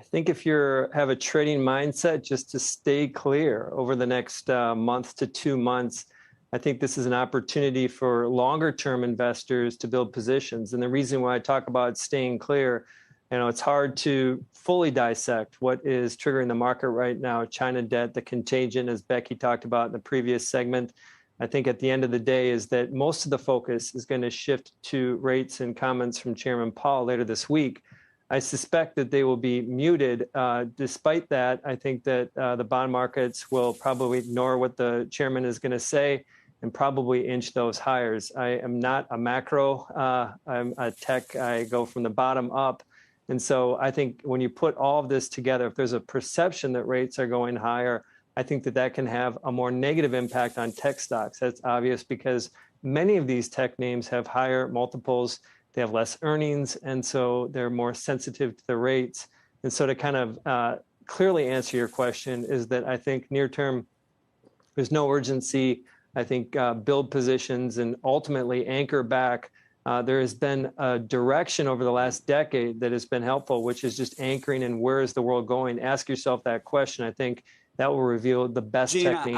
I think if you have a trading mindset, just to stay clear over the next month to 2 months. I think this is an opportunity for longer term investors to build positions. And the reason why I talk about staying clear, it's hard to fully dissect what is triggering the market right now. China debt, the contagion, as Becky talked about in the previous segment. I think at the end of the day is that most of the focus is going to shift to rates and comments from Chairman Powell later this week. I suspect that they will be muted. Despite that, I think that the bond markets will probably ignore what the chairman is going to say and probably inch those higher. I am not a macro. I'm a tech. I go from the bottom up. And so I think when you put all of this together, if there's a perception that rates are going higher, I think that that can have a more negative impact on tech stocks. That's obvious because many of these tech names have higher multiples. They have less earnings, and so they're more sensitive to the rates. And so to kind of clearly answer your question is that I think near term, there's no urgency. I think build positions and ultimately anchor back. There has been a direction over the last decade that has been helpful, which is just anchoring in where is the world going. Ask yourself that question. I think that will reveal the best tech names.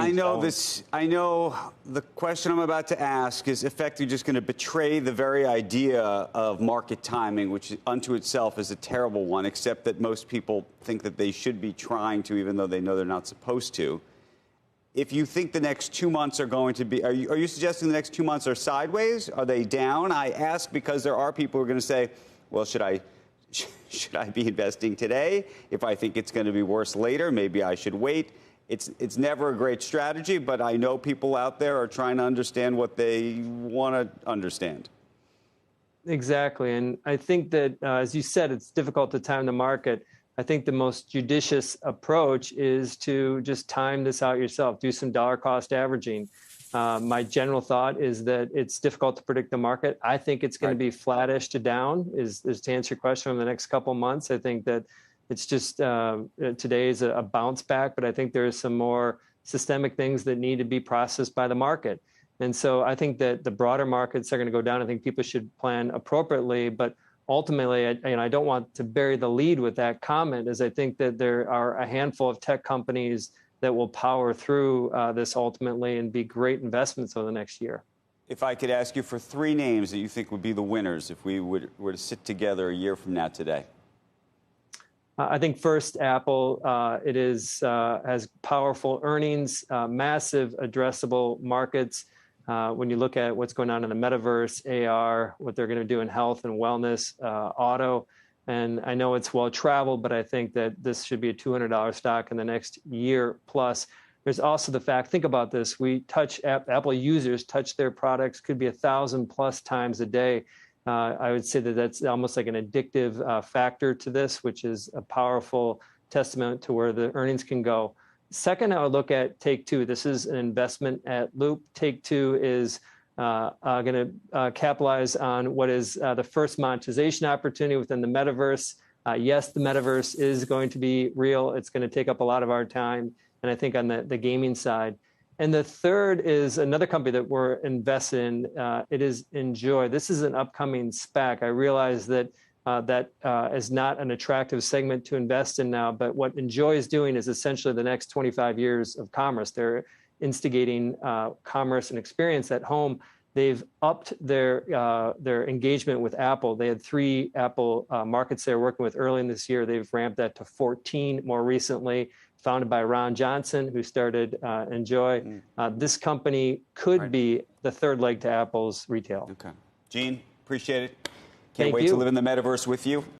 I know the question I'm about to ask is effectively just going to betray the very idea of market timing, which unto itself is a terrible one, except that most people think that they should be trying to, even though they know they're not supposed to. If you think the next 2 months are going to be, are you suggesting the next 2 months are sideways? Are they down? I ask because there are people who are going to say, well, should I be investing today? If I think it's going to be worse later, maybe I should wait. It's never a great strategy, but I know people out there are trying to understand what they want to understand. Exactly. And I think that, as you said, it's difficult to time the market. I think the most judicious approach is to just time this out yourself, do some dollar cost averaging. My general thought is that it's difficult to predict the market. I think it's going to be flattish to down is to answer your question over the next couple of months. I think that it's just today is a bounce back, but I think there's some more systemic things that need to be processed by the market. And so I think that the broader markets are going to go down. I think people should plan appropriately, but ultimately, I don't want to bury the lead with that comment, as I think that there are a handful of tech companies that will power through this ultimately and be great investments over the next year. If I could ask you for 3 names that you think would be the winners if we were to sit together a year from now today. I think first, Apple. It has powerful earnings, massive addressable markets. When you look at what's going on in the metaverse, AR, what they're going to do in health and wellness, auto. And I know it's well traveled, but I think that this should be a $200 stock in the next year plus. There's also the fact, think about this, Apple users touch their products, could be 1,000+ times a day. I would say that that's almost like an addictive factor to this, which is a powerful testament to where the earnings can go. Second, I would look at Take-Two. This is an investment at Loop. Take-Two is going to capitalize on what is the first monetization opportunity within the metaverse. Yes, the metaverse is going to be real. It's going to take up a lot of our time, and I think on the gaming side. And the third is another company that we're invested in. It is Enjoy. This is an upcoming SPAC. I realize that is not an attractive segment to invest in now, but what Enjoy is doing is essentially the next 25 years of commerce. They're instigating commerce and experience at home. They've upped their engagement with Apple. They had 3 Apple markets they were working with early in this year. They've ramped that to 14 more recently, founded by Ron Johnson, who started Enjoy. This company could be the third leg to Apple's retail. Okay. Gene, appreciate it. Can't wait to live in the metaverse with you.